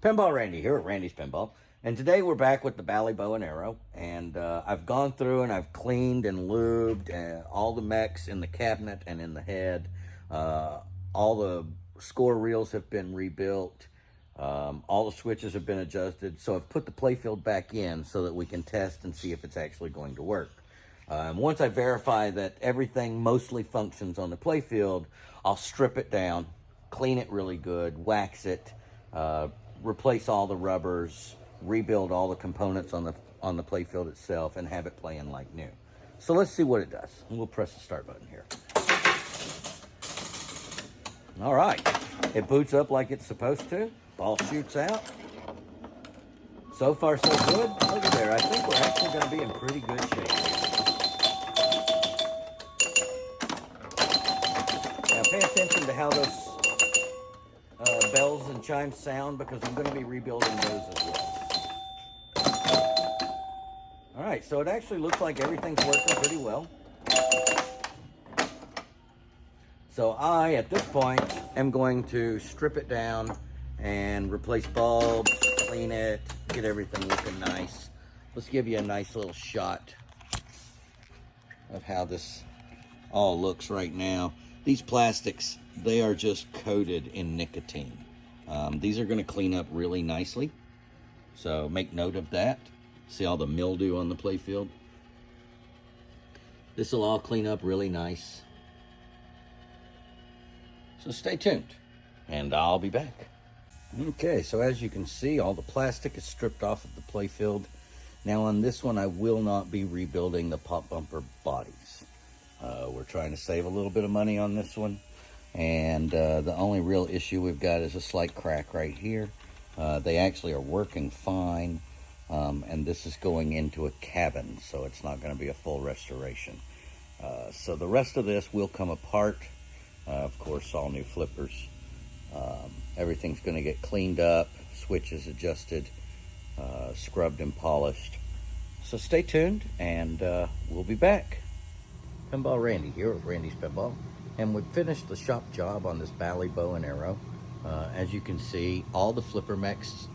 Pinball Randy here at Randy's Pinball, and today we're back with the Bally Bow and Arrow, and I've gone through and I've cleaned and lubed all the mechs in the cabinet and in the head. All the score reels have been rebuilt. All the switches have been adjusted, so I've put the playfield back in so that we can test and see if it's actually going to work. Once I verify that everything mostly functions on the playfield, I'll strip it down, clean it really good, wax it, replace all the rubbers, rebuild all the components on the playfield itself, and have it playing like new. So let's see what it does. We'll press the start button here. All right, it boots up like it's supposed to. Ball shoots out. So far, so good. Look at there. I think we're actually going to be in pretty good shape. Now, pay attention to how those bells and chimes sound, because I'm going to be rebuilding those as well. All right, so it actually looks like everything's working pretty well. So I, at this point, am going to strip it down and replace bulbs, clean it, get everything looking nice. Let's give you a nice little shot of how this all looks right now. These plastics, they are just coated in nicotine. These are going to clean up really nicely, so make note of that. See all the mildew on the playfield? This will all clean up really nice. So stay tuned, and I'll be back. Okay, so as you can see, all the plastic is stripped off of the playfield. Now on this one, I will not be rebuilding the pop bumper bodies. We're trying to save a little bit of money on this one. And the only real issue we've got is a slight crack right here. They actually are working fine. And this is going into a cabin, so it's not going to be a full restoration. So the rest of this will come apart. Of course, all new flippers. Everything's going to get cleaned up, switches adjusted, scrubbed and polished. So stay tuned, and we'll be back. Pinball Randy here at Randy's Pinball, and we've finished the shop job on this Bally Bow and Arrow. As you can see, all the flipper mechs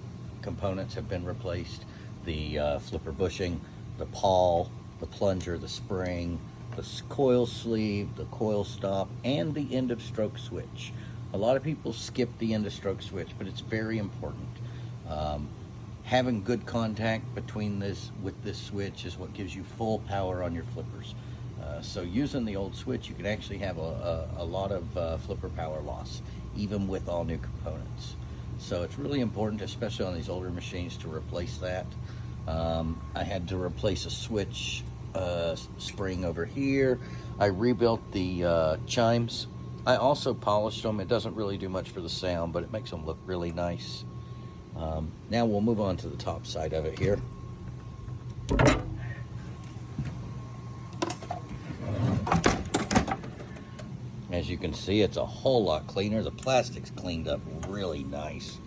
components have been replaced. The flipper bushing, the pawl, the plunger, the spring, the coil sleeve, the coil stop, and the end of stroke switch. A lot of people skip the end of stroke switch, but it's very important. Having good contact between this switch is what gives you full power on your flippers. So using the old switch, you can actually have a lot of flipper power loss, even with all new components. So it's really important, especially on these older machines, to replace that. I had to replace a switch spring over here. I rebuilt the chimes. I also polished them. It doesn't really do much for the sound, but it makes them look really nice. Now we'll move on to the top side of it here. As you can see, it's a whole lot cleaner. The plastic's cleaned up really nice.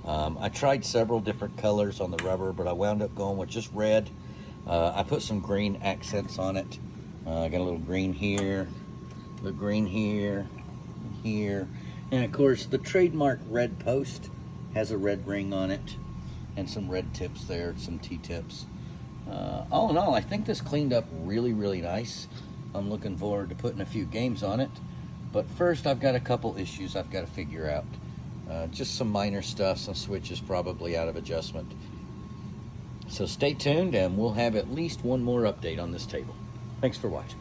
I tried several different colors on the rubber, but I wound up going with just red. I put some green accents on it. I got a little green here, a little green here, here. And of course, the trademark red post has a red ring on it and some red tips there, some T-tips. All in all, I think this cleaned up really, really nice. I'm looking forward to putting a few games on it. But first, I've got a couple issues I've got to figure out. Just some minor stuff, some switches probably out of adjustment. So stay tuned, and we'll have at least one more update on this table. Thanks for watching.